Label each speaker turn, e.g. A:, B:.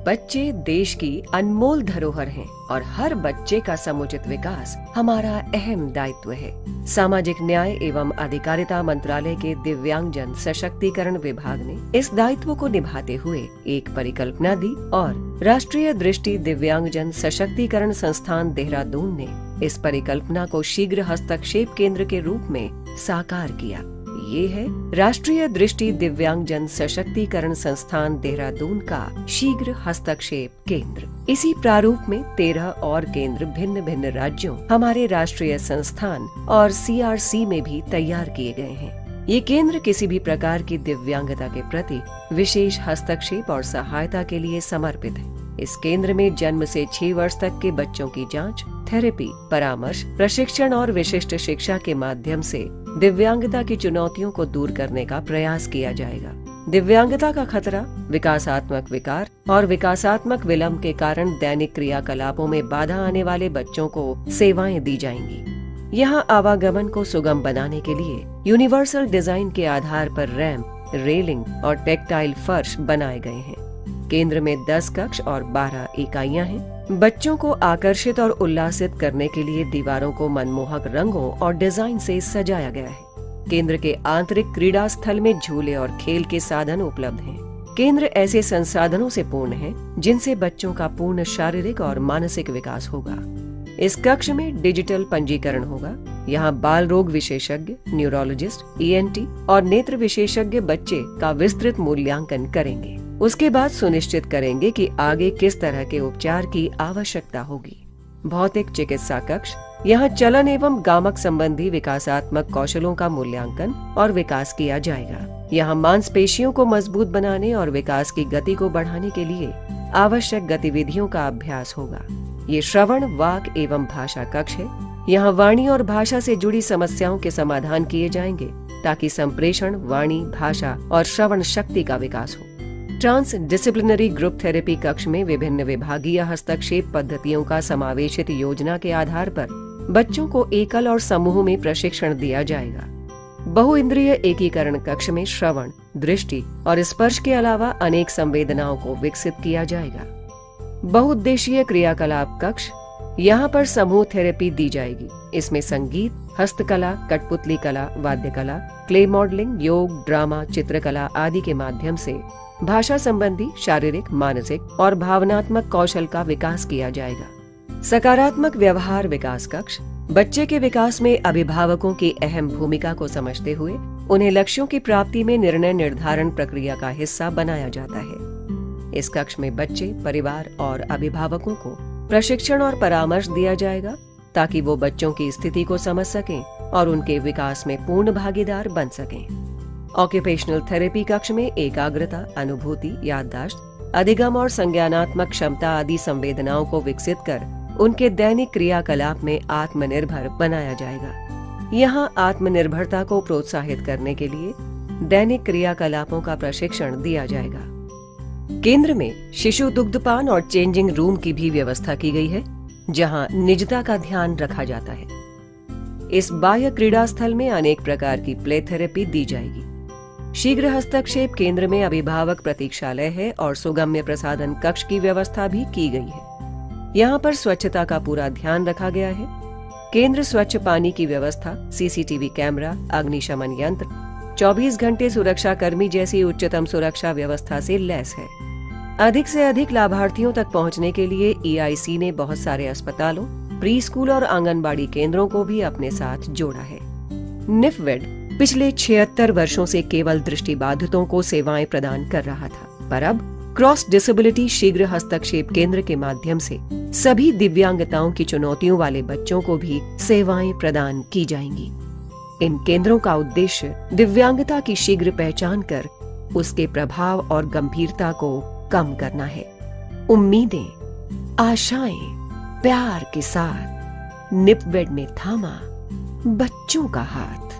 A: बच्चे देश की अनमोल धरोहर हैं और हर बच्चे का समुचित विकास हमारा अहम दायित्व है। सामाजिक न्याय एवं अधिकारिता मंत्रालय के दिव्यांगजन सशक्तिकरण विभाग ने इस दायित्व को निभाते हुए एक परिकल्पना दी और राष्ट्रीय दृष्टि दिव्यांगजन सशक्तिकरण संस्थान देहरादून ने इस परिकल्पना को शीघ्र हस्तक्षेप केंद्र के रूप में साकार किया। ये है राष्ट्रीय दृष्टि दिव्यांगजन सशक्तिकरण संस्थान देहरादून का शीघ्र हस्तक्षेप केंद्र। इसी प्रारूप में 13 और केंद्र भिन्न भिन्न राज्यों, हमारे राष्ट्रीय संस्थान और CRC में भी तैयार किए गए हैं। ये केंद्र किसी भी प्रकार की दिव्यांगता के प्रति विशेष हस्तक्षेप और सहायता के लिए समर्पित है। इस केंद्र में जन्म से 6 वर्ष तक के बच्चों की जांच, थेरेपी, परामर्श, प्रशिक्षण और विशिष्ट शिक्षा के माध्यम से दिव्यांगता की चुनौतियों को दूर करने का प्रयास किया जाएगा। दिव्यांगता का खतरा, विकासात्मक विकार और विकासात्मक विलंब के कारण दैनिक क्रियाकलापों में बाधा आने वाले बच्चों को सेवाएं दी जाएंगी। यहाँ आवागमन को सुगम बनाने के लिए यूनिवर्सल डिजाइन के आधार पर रैंप, रेलिंग और टेक्टाइल फर्श बनाए गए हैं। केंद्र में 10 कक्ष और 12 इकाइयां हैं। बच्चों को आकर्षित और उल्लासित करने के लिए दीवारों को मनमोहक रंगों और डिजाइन से सजाया गया है। केंद्र के आंतरिक क्रीड़ा स्थल में झूले और खेल के साधन उपलब्ध हैं। केंद्र ऐसे संसाधनों से पूर्ण है जिनसे बच्चों का पूर्ण शारीरिक और मानसिक विकास होगा। इस कक्ष में डिजिटल पंजीकरण होगा। यहाँ बाल रोग विशेषज्ञ, न्यूरोलॉजिस्ट, ENT और नेत्र विशेषज्ञ बच्चे का विस्तृत मूल्यांकन करेंगे। उसके बाद सुनिश्चित करेंगे कि आगे किस तरह के उपचार की आवश्यकता होगी। भौतिक चिकित्सा कक्ष, यहाँ चलन एवं गामक संबंधी विकासात्मक कौशलों का मूल्यांकन और विकास किया जाएगा। यहाँ मांसपेशियों को मजबूत बनाने और विकास की गति को बढ़ाने के लिए आवश्यक गतिविधियों का अभ्यास होगा। ये श्रवण, वाक एवं भाषा कक्ष है। यहाँ वाणी और भाषा से जुड़ी समस्याओं के समाधान किए जाएंगे ताकि संप्रेषण, वाणी, भाषा और श्रवण शक्ति का विकास हो। ट्रांस डिसिप्लिनरी ग्रुप थेरेपी कक्ष में विभिन्न विभागीय हस्तक्षेप पद्धतियों का समावेशित योजना के आधार पर बच्चों को एकल और समूह में प्रशिक्षण दिया जाएगा। बहुइंद्रिय एकीकरण कक्ष में श्रवण, दृष्टि और स्पर्श के अलावा अनेक संवेदनाओं को विकसित किया जाएगा। बहुउद्देशीय क्रियाकलाप कक्ष, यहाँ पर समूह थेरेपी दी जाएगी। इसमें संगीत, हस्तकला, कठपुतली कला, वाद्य कला, क्ले मॉडलिंग, योग, ड्रामा, चित्रकला आदि के माध्यम से भाषा संबंधी शारीरिक, मानसिक और भावनात्मक कौशल का विकास किया जाएगा। सकारात्मक व्यवहार विकास कक्ष, बच्चे के विकास में अभिभावकों की अहम भूमिका को समझते हुए उन्हें लक्ष्यों की प्राप्ति में निर्णय निर्धारण प्रक्रिया का हिस्सा बनाया जाता है। इस कक्ष में बच्चे, परिवार और अभिभावकों को प्रशिक्षण और परामर्श दिया जाएगा ताकि वो बच्चों की स्थिति को समझ सकें और उनके विकास में पूर्ण भागीदार बन सकें। ऑक्यूपेशनल थेरेपी कक्ष में एकाग्रता, अनुभूति, याददाश्त, अधिगम और संज्ञानात्मक क्षमता आदि संवेदनाओं को विकसित कर उनके दैनिक क्रियाकलाप में आत्मनिर्भर बनाया जाएगा। यहाँ आत्मनिर्भरता को प्रोत्साहित करने के लिए दैनिक क्रियाकलापों का प्रशिक्षण दिया जाएगा। केंद्र में शिशु दुग्धपान और चेंजिंग रूम की भी व्यवस्था की गई है, जहाँ निजता का ध्यान रखा जाता है। इस बाह्य क्रीड़ा स्थल में अनेक प्रकार की प्ले थेरेपी दी जाएगी। शीघ्र हस्तक्षेप केंद्र में अभिभावक प्रतीक्षालय है और सुगम्य प्रसाधन कक्ष की व्यवस्था भी की गई है। यहाँ पर स्वच्छता का पूरा ध्यान रखा गया है। केंद्र स्वच्छ पानी की व्यवस्था, CCTV कैमरा, अग्निशमन यंत्र, 24 घंटे सुरक्षा कर्मी जैसी उच्चतम सुरक्षा व्यवस्था से लैस है। अधिक से अधिक लाभार्थियों तक पहुँचने के लिए EIC ने बहुत सारे अस्पतालों, प्री स्कूल और आंगनबाड़ी केंद्रों को भी अपने साथ जोड़ा है। निफवेड पिछले 76 वर्षों से केवल दृष्टिबाधितों को सेवाएं प्रदान कर रहा था, पर अब क्रॉस डिसेबिलिटी शीघ्र हस्तक्षेप केंद्र के माध्यम से सभी दिव्यांगताओं की चुनौतियों वाले बच्चों को भी सेवाएं प्रदान की जाएंगी। इन केंद्रों का उद्देश्य दिव्यांगता की शीघ्र पहचान कर उसके प्रभाव और गंभीरता को कम करना है। उम्मीदें, आशाएं प्यार के साथ निपवेड में थामा बच्चों का हाथ।